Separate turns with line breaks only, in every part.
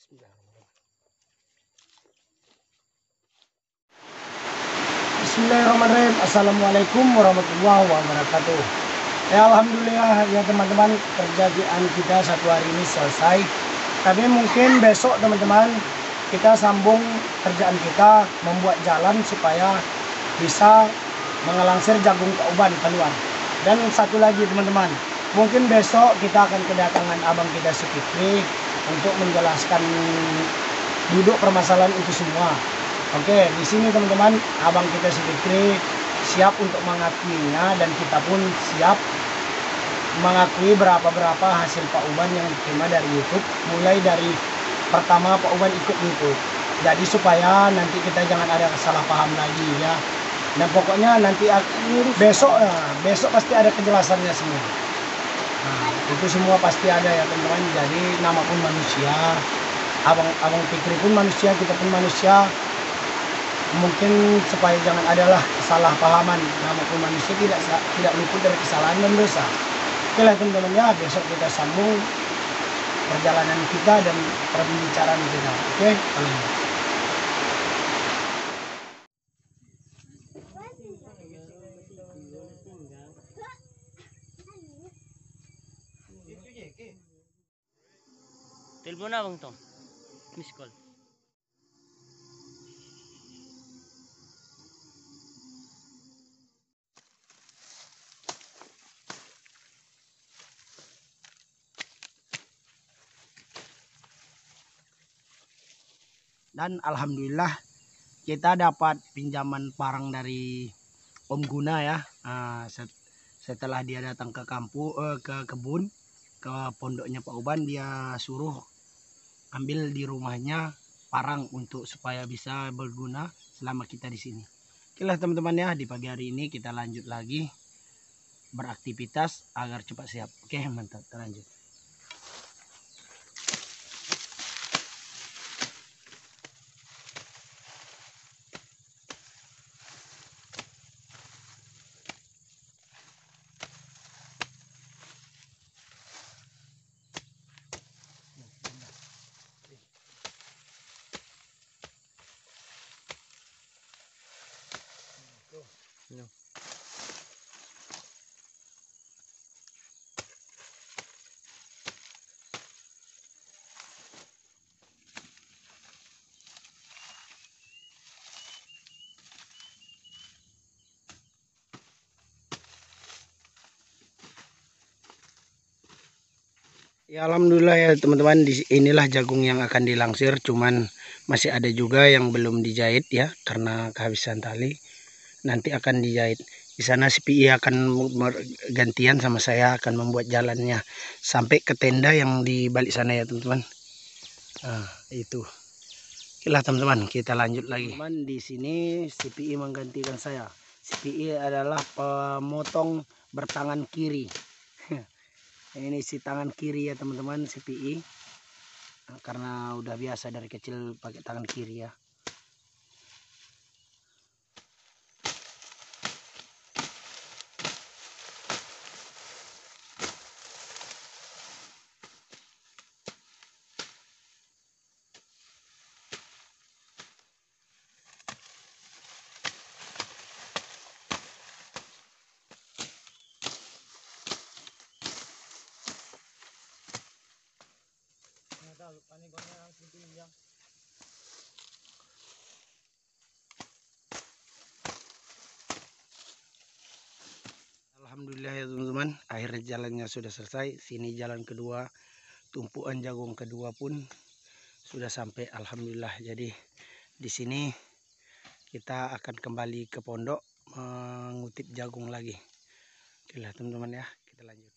Bismillahirrahmanirrahim. Assalamualaikum warahmatullahi wabarakatuh. Ya alhamdulillah ya teman-teman, kerjaan kita satu hari ini selesai. Tapi mungkin besok teman-teman kita sambung kerjaan kita, membuat jalan supaya bisa mengelangsir jagung kauban keluar. Dan satu lagi teman-teman, mungkin besok kita akan kedatangan abang kita si Fikri untuk menjelaskan duduk permasalahan itu semua. Oke, di sini teman-teman, abang kita si Fikri siap untuk mengakuinya dan kita pun siap mengakui berapa hasil Pak Uban yang diterima dari YouTube, mulai dari pertama Pak Uban ikut YouTube. Jadi supaya nanti kita jangan ada salah paham lagi ya. Dan pokoknya nanti besok pasti ada kejelasannya semua. Nah, itu semua pasti ada ya teman-teman. Jadi nama pun manusia, abang Fikri pun manusia, kita pun manusia. Mungkin supaya jangan adalah kesalahpahaman, nama pun manusia tidak luput dari kesalahan dan dosa. Oke lah teman-teman ya, besok kita sambung perjalanan kita dan perbincangan kita. Oke,
telepon abang Tom, miss call.
dan alhamdulillah kita dapat pinjaman parang dari Om Guna ya. Setelah dia datang ke ke kebun, ke pondoknya Pak Uban, dia suruh ambil di rumahnya parang untuk supaya bisa berguna selama kita di sini. Oke lah teman-teman ya, di pagi hari ini kita lanjut lagi beraktivitas agar cepat siap. Oke, mantap, terlanjut. Ya alhamdulillah ya teman-teman, inilah jagung yang akan dilangsir, cuman masih ada juga yang belum dijahit ya karena kehabisan tali. Nanti akan dijahit. Di sana si PI akan gantian sama saya akan membuat jalannya sampai ke tenda yang di balik sana ya teman-teman. Nah, itu. Oke lah teman-teman, kita lanjut lagi. Teman, di sini si PI menggantikan saya. Si PI adalah pemotong bertangan kiri. Ini si tangan kiri ya teman-teman, si PI. Nah, karena udah biasa dari kecil pakai tangan kiri ya. Alhamdulillah ya teman-teman, akhirnya jalannya sudah selesai. Sini jalan kedua, tumpuan jagung kedua pun sudah sampai alhamdulillah. Jadi di sini kita akan kembali ke pondok mengutip jagung lagi. Oke lah teman-teman ya, kita lanjut.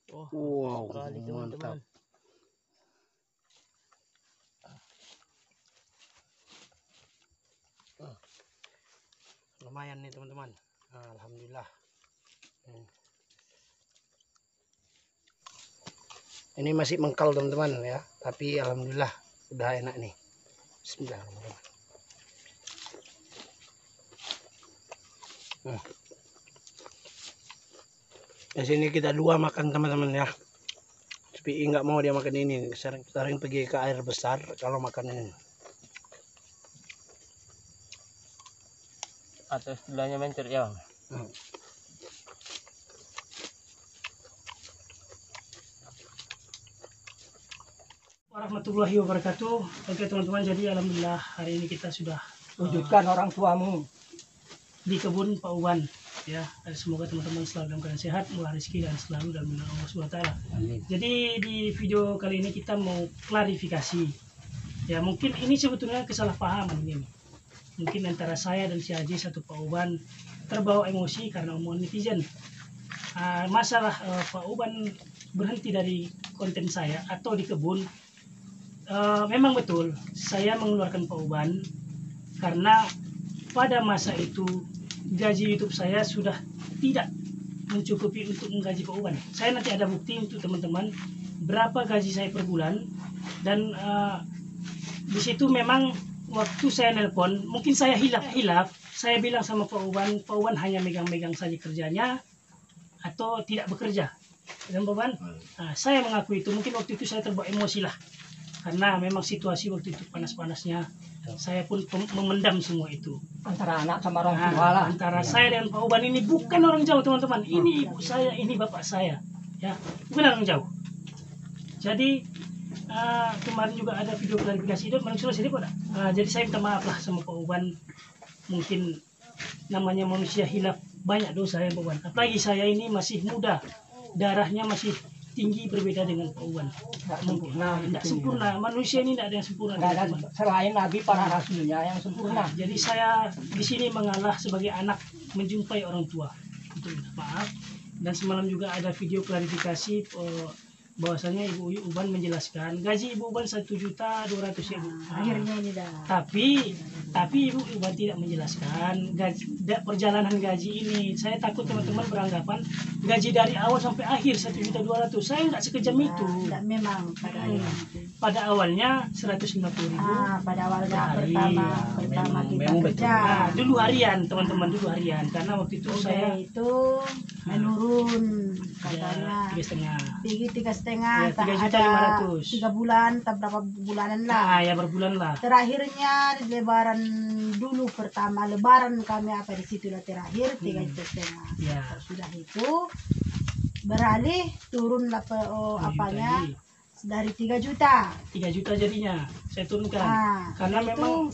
Oh,
Wow,
kali
mantap.
teman-teman.
Lumayan nih teman-teman. Alhamdulillah. Ini masih mengkal teman-teman ya, tapi alhamdulillah udah enak nih. Bismillahirrahmanirrahim. Di sini kita dua makan teman-teman ya. Tapi nggak mau dia makan ini. Sering pergi ke air besar kalau makan ini.
Atau istilahnya mencur ya bang.
Warahmatullahi wabarakatuh. Oke teman-teman, jadi alhamdulillah hari ini kita sudah
Wujudkan orang tuamu.
di kebun Pak Uban ya. Semoga teman-teman selalu dalam keadaan sehat, murah rezeki dan selalu dalam lindungan Allah SWT.
Amin.
Jadi di video kali ini kita mau klarifikasi ya, mungkin ini sebetulnya kesalahpahaman ini. Mungkin antara saya dan si Haji satu Pak Uban terbawa emosi karena omongan netizen. Masalah Pak Uban berhenti dari konten saya atau di kebun, memang betul saya mengeluarkan Pak Uban karena pada masa itu gaji YouTube saya sudah tidak mencukupi untuk menggaji Pak Uban. Saya nanti ada bukti untuk teman-teman berapa gaji saya per bulan, dan di situ memang waktu saya nelpon mungkin saya hilaf, saya bilang sama Pak Uban hanya megang-megang saja kerjanya atau tidak bekerja. Dan Pak Uban, saya mengaku itu, mungkin waktu itu saya terbawa emosi lah karena memang situasi waktu itu panas-panasnya. Saya pun memendam semua itu.
Antara anak sama orang tua lah.
Antara saya dan Pak Uban ini bukan orang jauh teman-teman. Ini ibu saya, ini bapak saya, ya, bukan orang jauh. Jadi kemarin juga ada video klarifikasi itu, manusia sini kok. Jadi saya minta maaf lah sama Pak Uban. Mungkin namanya manusia hilaf, banyak dosa ya Pak Uban. Apalagi saya ini masih muda, darahnya masih tinggi, berbeda dengan Pak Uban. Tidak sempurna. Manusia ini tidak ada yang sempurna.
Nggak ada selain Nabi para rasulnya yang sempurna.
Jadi saya di sini mengalah sebagai anak menjumpai orang tua untuk minta maaf. Dan semalam juga ada video klarifikasi bahwasanya Ibu Uban menjelaskan gaji Ibu Uban 1.200.000.
Akhirnya ini dah.
Tapi Ibu Uban tidak menjelaskan perjalanan gaji ini. Saya takut teman-teman beranggapan gaji dari awal sampai akhir 1.200.000. Saya nggak sekejam itu.
Tidak, memang
Pada awalnya 150.000.
Pada awalnya pertama kita
memang betul.
kerja.
Dulu harian teman-teman, dulu harian, karena waktu itu saya
itu menurun katanya
3,5.
tiga setengah,
Ya,
tak
3.500.000.
3 bulan, tak berapa bulanan lah.
Ya berbulan lah.
Terakhirnya lebaran dulu, pertama lebaran kami apa di situlah terakhir 3,5 juta.
Ya.
Sudah itu beralih turun apanya
Lagi.
dari 3 juta.
3 juta jadinya saya turunkan. Karena
itu
memang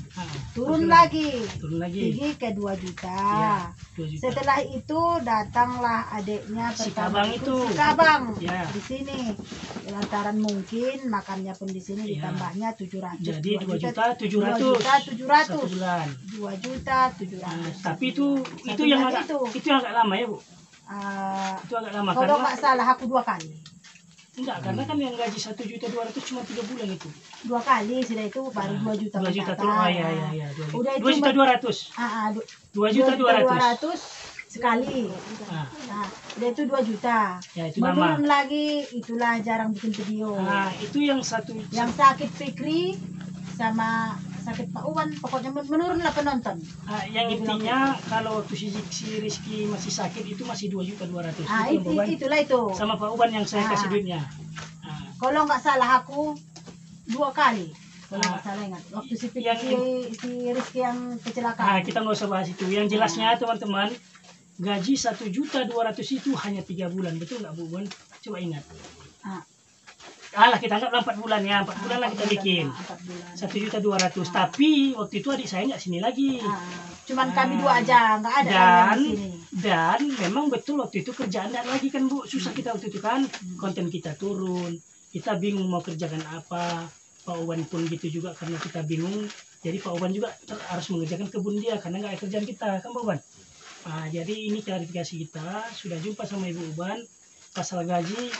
turun lagi.
Turun lagi.
Tinggi ke 2 juta.
Ya, 2 juta.
Setelah itu datanglah adiknya
Si
pertama
Kabang itu.
Si Kabang
Ya.
di sini. Lantaran mungkin makannya pun di sini
Ya.
ditambahnya 700.
Jadi
2.700.000.
2.700.000 satu bulan.
2.700.000.
Tapi itu
Satu
yang
bulan
agak itu yang agak lama ya Bu. Itu agak lama
kalau
karena
nggak salah aku 2 kali.
enggak, karena kan yang gaji 1.200.000 cuma 3 bulan itu.
2 kali sudah itu baru 2 juta.
2 juta
mendatang.
turun. Ya.
Udah itu
2.200.000. 2.200.000.
sekali. Nah, udah itu 2 juta.
Ya, itu
Menurun
nama.
lagi, itulah jarang bikin video.
Itu yang satu.
Yang sakit Fikri sama sakit Pak Uban, pokoknya menurunlah penonton.
Yang intinya kalau waktu si Rizky masih sakit itu masih 2.200.000.
Itulah itu.
Sama Pak Uban yang saya kasih duitnya.
Kalau nggak salah aku 2 kali. Kalau nggak salah ingat. Waktu si Rizky yang kecelakaan.
Kita nggak usah bahas itu. Yang jelasnya teman-teman, gaji 1.200.000 itu hanya 3 bulan. Betul nggak Bu Uban? Coba ingat. Kita anggap 4 bulan ya. 4 bulan lah kita bikin. 1.200.000. Tapi waktu itu adik saya nggak sini lagi.
Cuman kami 2 aja, nggak ada yang di sini.
Dan memang betul waktu itu kerjaan nggak lagi kan Bu. Susah kita waktu itu kan. Konten kita turun. Kita bingung mau kerjakan apa. Pak Uban pun gitu juga karena kita bingung. Jadi Pak Uban juga harus mengerjakan kebun dia karena nggak ada kerjaan kita kan Pak Uban. Jadi ini klarifikasi kita. Sudah jumpa sama Ibu Uban. Pasal gaji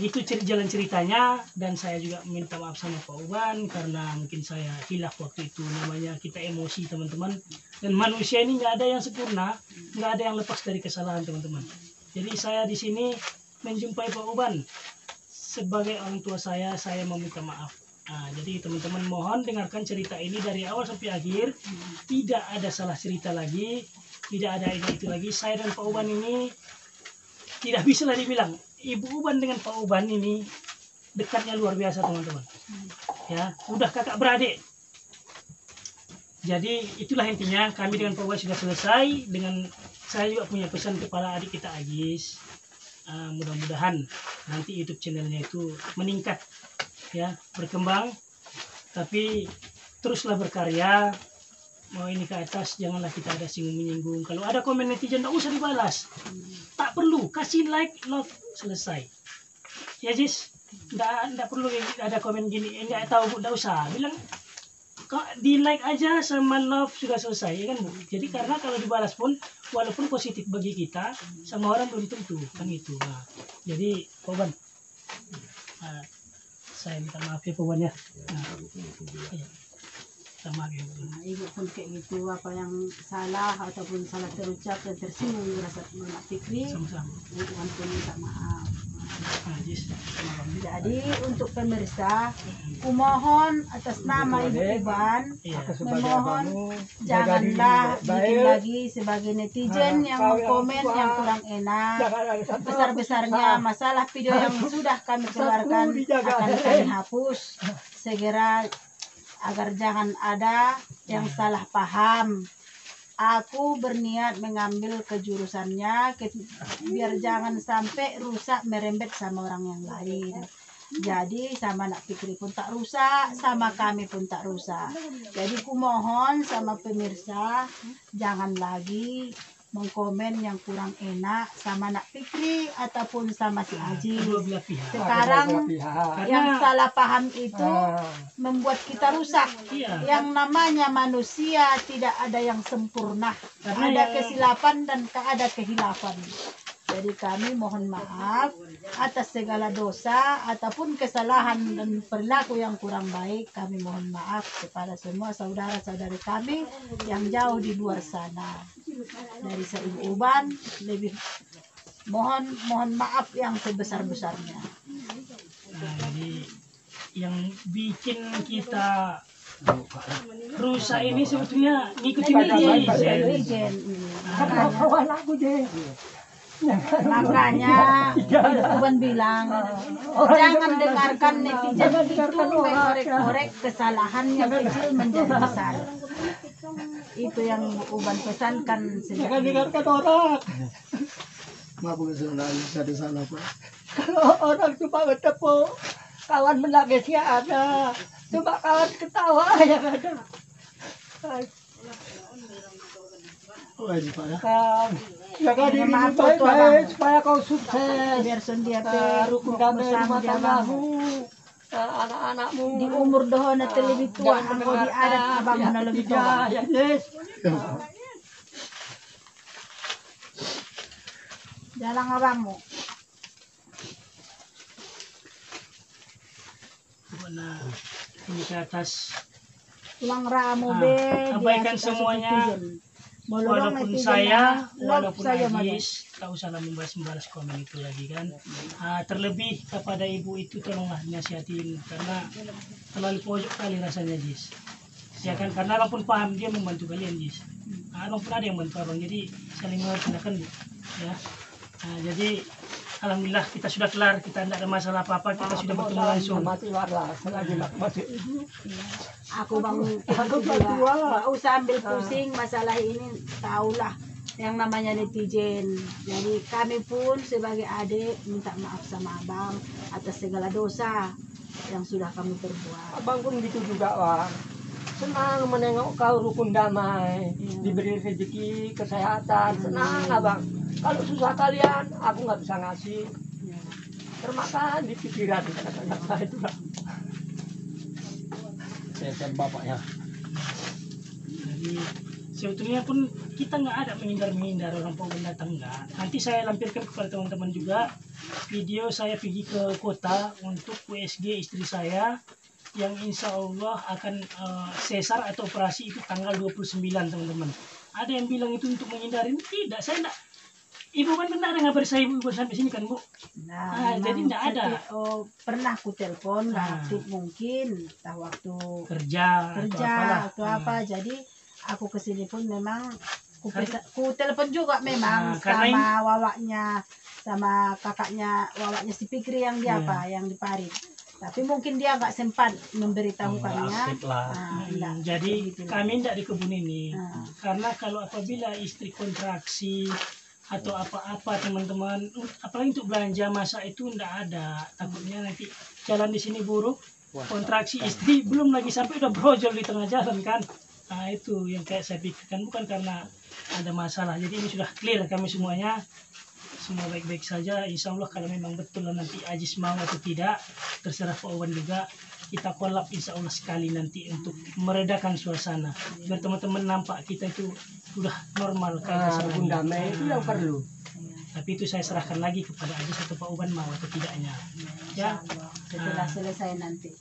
gitu jalan ceritanya, dan saya juga minta maaf sama Pak Uban karena mungkin saya hilaf waktu itu. Namanya kita emosi teman-teman, dan manusia ini nggak ada yang sempurna, nggak ada yang lepas dari kesalahan teman-teman. Jadi saya di sini menjumpai Pak Uban sebagai orang tua saya meminta maaf. Nah, jadi teman-teman mohon dengarkan cerita ini dari awal sampai akhir, tidak ada salah cerita lagi, tidak ada itu lagi. Saya dan Pak Uban ini tidak bisa lah dibilang. Ibu Uban dengan Pak Uban ini dekatnya luar biasa teman-teman. Ya, udah kakak beradik. Jadi itulah intinya, kami dengan Pak Uban sudah selesai. Dengan saya juga punya pesan kepada adik kita Agis. Mudah-mudahan nanti YouTube channelnya itu meningkat, ya, berkembang. Tapi teruslah berkarya. Mau ini ke atas, janganlah kita ada singgung menyinggung. Kalau ada komen netizen, tak usah dibalas. Tak perlu, kasih like, love, selesai. Ya Jis, nggak perlu ada komen gini, nggak tahu, nggak usah. Bilang, kok di like aja sama love sudah selesai, ya kan Bu? Jadi karena kalau dibalas pun, walaupun positif bagi kita, sama orang belum tentu, kan itu. Nah, jadi, Poban, saya minta maaf ya Poban ya. Nah, ya. Sama gitu.
Nah, ibu pun kayak gitu, apa yang salah ataupun salah terucap dan tersinggung dirasa Mbak Fikri,
Sama-sama.
ibu pun minta maaf.
Nah, Jis, sama-sama.
Jadi untuk pemirsa, kumohon atas nama Ibu Uban,
Iya.
memohon janganlah bikin lagi sebagai netizen yang mengkomen yang kurang enak. Besar-besarnya masalah video yang sudah kami keluarkan akan kami hapus segera, agar jangan ada yang salah paham. Aku berniat mengambil kejurusannya biar jangan sampai rusak merembet sama orang yang lain. Jadi sama Nak Fikri pun tak rusak, sama kami pun tak rusak. Jadi ku mohon sama pemirsa, jangan lagi mengkomen yang kurang enak sama Nak Fikri ataupun sama si Aji.
Kedua belah pihak.
Sekarang yang salah paham itu membuat kita rusak.
Iya.
Yang namanya manusia tidak ada yang sempurna.
Karena
Ada
yang-
kesilapan dan ada kehilafan. Jadi kami mohon maaf atas segala dosa ataupun kesalahan dan perilaku yang kurang baik. Kami mohon maaf kepada semua saudara-saudari kami yang jauh di luar sana. Dari Ibu Uban lebih mohon maaf yang sebesar-besarnya.
Nah, jadi yang bikin kita rusak ini sebetulnya ngikutin
Netizen. Makanya Ibu Uban bilang jangan dengarkan netizen itu mengorek-orek kesalahan yang kecil menjadi besar. Itu yang Ibu Uban pesankan sejak
Jangan dengarkan orang.
Maaf bisa di sana Pak.
Kalau orang cuma bertepuk, kawan menangisnya ada. Cuma kawan ketawa yang ada.
Oh ini Pak ya.
Kan, jaga diri
Maaf,
baik-baik supaya kau sukses.
biar dia
Rukun damai rumah tanggamu, anak-anakmu.
di umur dohona terlebih tua, angko di adat abang na lebih tua.
Ya, yes.
Jalan abangmu.
Nah, ini ke atas.
Tulang ramu
Ah,
be.
abaikan
dia suka
semuanya.
netizen. Molorong
Walaupun
netizen
saya,
love
walaupun
saja Mado.
Agis, tak usahlah membalas komen itu lagi kan. Terlebih kepada ibu itu tolonglah nasihatin, karena terlalu pojok kali rasanya Jis. Ya kan, karena abang pun paham dia membantu kalian Jis. Abang pun ada yang bantu abang, jadi saling mengerti Bu. Ya. Jadi alhamdulillah kita sudah kelar, kita tidak ada masalah apa-apa, kita sudah bertemu langsung.
Mati warla, selagi masih
Aku bang
Aku
juga
tua.
nggak usah ambil pusing masalah ini, tahulah yang namanya netizen. Jadi kami pun sebagai adik minta maaf sama abang atas segala dosa yang sudah kami perbuat.
abang pun gitu juga, Bang. Senang menengok kau rukun damai, diberi rezeki, kesehatan, senang abang. Kalau susah kalian, aku nggak bisa ngasih. Termakan di pikiran kata-kata itu, Bang.
Saya Bapak ya.
Jadi Sebetulnya pun kita nggak ada menghindar orang Pauban datang, nggak. Nanti saya lampirkan kepada teman-teman juga video saya pergi ke kota untuk USG istri saya yang insya Allah akan sesar atau operasi itu tanggal 29 teman-teman. Ada yang bilang itu untuk menghindari, tidak, saya enggak. Ibu kan benar ada ngabar saya ibu sampai sini kan Bu?
Nah,
Jadi enggak ada.
Pernah ku telepon nggak aktif mungkin, entah waktu
Kerja
atau apa. Jadi aku kesini pun memang ku telepon juga memang sama wawaknya, sama kakaknya wawaknya si Fikri yang di apa, yang di Parit. Tapi mungkin dia nggak sempat memberitahukannya.
Jadi kami tidak di kebun ini. Karena kalau apabila istri kontraksi atau apa-apa teman-teman, apalagi untuk belanja masa itu tidak ada. Takutnya nanti jalan di sini buruk, kontraksi istri belum lagi sampai udah brojol di tengah jalan kan. Nah itu yang kayak saya pikirkan, bukan karena ada masalah. Jadi ini sudah clear kami semuanya. Semua baik-baik saja, insya Allah. Kalau memang betul nanti Ajis mau atau tidak, terserah Pak Owan juga. Kita kolab insya Allah sekali nanti untuk meredakan suasana, biar teman-teman nampak kita itu sudah normal kayak
rukun damai itu yang perlu.
Tapi itu saya serahkan lagi kepada Ajis atau Pak Owan mau atau tidaknya. Ya,
setelah selesai nanti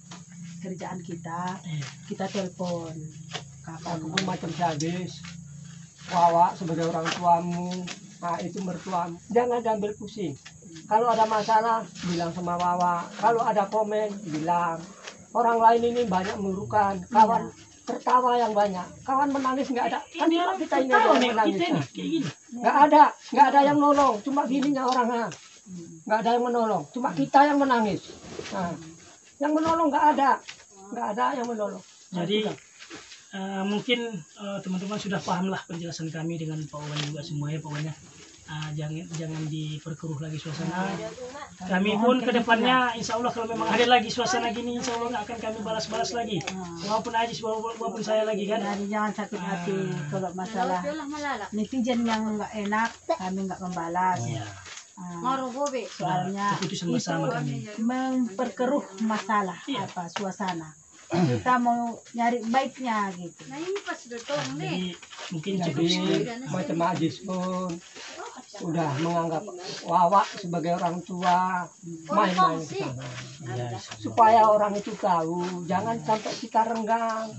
kerjaan kita telepon
Kakak pun macam habis. Wawa sebagai orang tuamu, nah itu mertuamu, jangan diambil pusing. Kalau ada masalah bilang sama Wawa, kalau ada komen bilang. Orang lain ini banyak melurukan, kawan tertawa yang banyak, kawan menangis nggak ada. Kan cuma kita ini aja yang menangis. Nggak ada yang nolong, cuma gininya orangnya. Nggak ada yang menolong, cuma kita yang menangis. Nah, yang menolong nggak ada yang menolong.
Jadi mungkin teman-teman sudah pahamlah penjelasan kami dengan Pak Owan juga semuanya pokoknya. Jangan diperkeruh lagi suasana. Kami pun ke depannya insya Allah kalau memang ada lagi suasana gini, insya Allah nggak akan kami balas-balas lagi. Walaupun Ajis, walaupun saya lagi kan.
Jadi jangan sakit hati kalau masalah netizen yang nggak enak, kami nggak membalas. Soalnya itu memperkeruh masalah apa suasana. Kita mau nyari baiknya gitu.
Jadi mungkin
macam Ajis pun udah menganggap Wawa sebagai orang tua, main-main ke sana. Supaya orang itu tahu, jangan sampai kita renggang.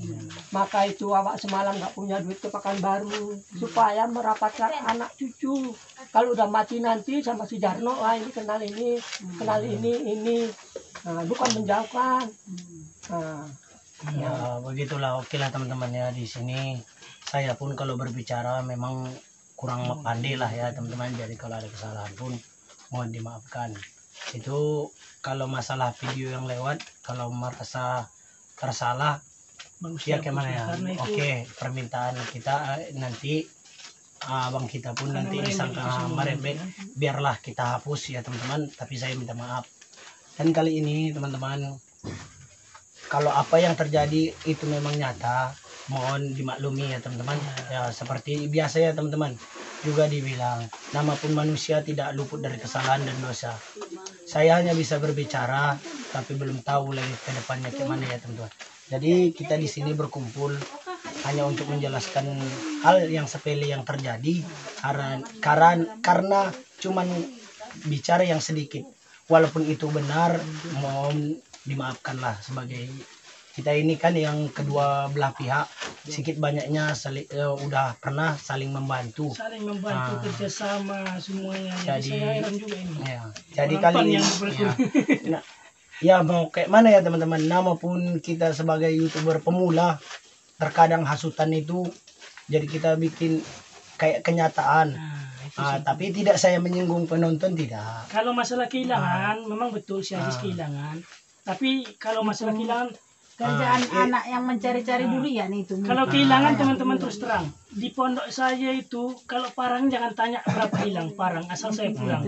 Maka itu Wawa semalam nggak punya duit ke Pekanbaru, supaya merapatkan anak cucu. Kalau udah mati nanti sama si Jarno, ini kenal ini. Nah, bukan menjauhkan. Nah,
ya begitulah. Oke lah teman-teman ya, di sini saya pun kalau berbicara memang kurang pandai lah ya teman-teman. Jadi kalau ada kesalahan pun mohon dimaafkan. Itu kalau masalah video yang lewat, kalau merasa tersalah ya gimana ya. Oke, permintaan kita nanti abang kita pun nanti disangka merembet, biarlah kita hapus ya teman-teman. Tapi saya minta maaf. Dan kali ini teman-teman, kalau apa yang terjadi itu memang nyata, mohon dimaklumi ya teman-teman. Ya seperti biasa ya teman-teman, juga dibilang nama pun manusia tidak luput dari kesalahan dan dosa. Saya hanya bisa berbicara, tapi belum tahu lagi ke depannya gimana ya teman-teman. Jadi kita di sini berkumpul hanya untuk menjelaskan hal yang sepele yang terjadi, karena cuman bicara yang sedikit. Walaupun itu benar, mohon dimaafkanlah. Sebagai kita ini kan yang kedua belah pihak sedikit banyaknya udah pernah saling membantu
kerjasama semuanya.
Jadi
saya heran juga ini.
Ya, jadi kali ini ya mau kayak mana ya teman-teman, nama pun kita sebagai YouTuber pemula terkadang hasutan itu jadi kita bikin kayak kenyataan. Tapi tidak saya menyinggung penonton, tidak.
Kalau masalah kehilangan memang betul si Ajis kehilangan. Tapi kalau masalah kehilangan
kerjaan anak yang mencari-cari durian itu.
Kalau kehilangan teman-teman terus terang di pondok saya itu, kalau parang jangan tanya berapa hilang parang, asal saya pulang.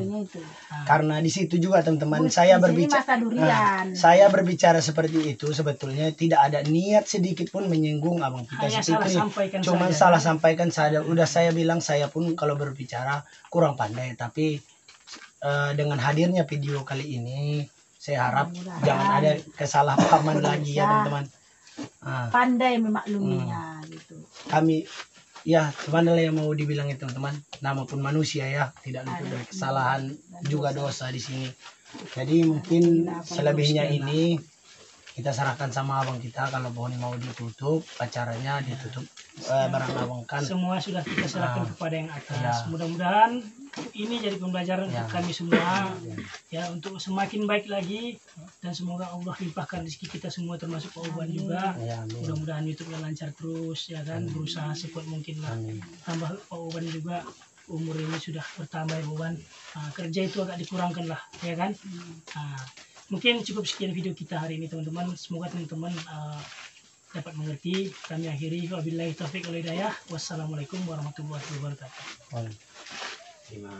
Karena di situ juga teman-teman saya berbicara seperti itu sebetulnya tidak ada niat sedikit pun menyinggung abang kita. Cuma salah sampaikan saja. Udah saya bilang saya pun kalau berbicara kurang pandai, tapi dengan hadirnya video kali ini saya harap jangan ada kesalahpahaman lagi ya teman-teman.
Pandai memakluminya gitu.
Kami ya cuman lah yang mau dibilang itu teman-teman, nama pun manusia ya, tidak luput dari kesalahan juga dosa di sini. Jadi mungkin selebihnya ini kita serahkan sama abang kita, kalau pohon mau ditutup, acaranya ditutup barang abang kan.
Semua sudah kita serahkan kepada yang atas.
Ya.
Mudah-mudahan ini jadi pembelajaran
Ya.
untuk kami semua, ya, untuk semakin baik lagi, dan semoga Allah limpahkan rezeki kita semua, termasuk Pak Uban juga.
Ya, amin.
Mudah-mudahan YouTube-nya lancar terus, ya kan, berusaha sekuat mungkin lah.
Amin.
Tambah Pak Uban juga, umur ini sudah bertambah ya Pak Uban. Nah, kerja itu agak dikurangkan lah, ya kan. Nah, mungkin cukup sekian video kita hari ini teman-teman. Semoga teman-teman dapat mengerti. Kami akhiri, wabillahi taufiq wal hidayah. Wassalamualaikum warahmatullahi wabarakatuh.
Terima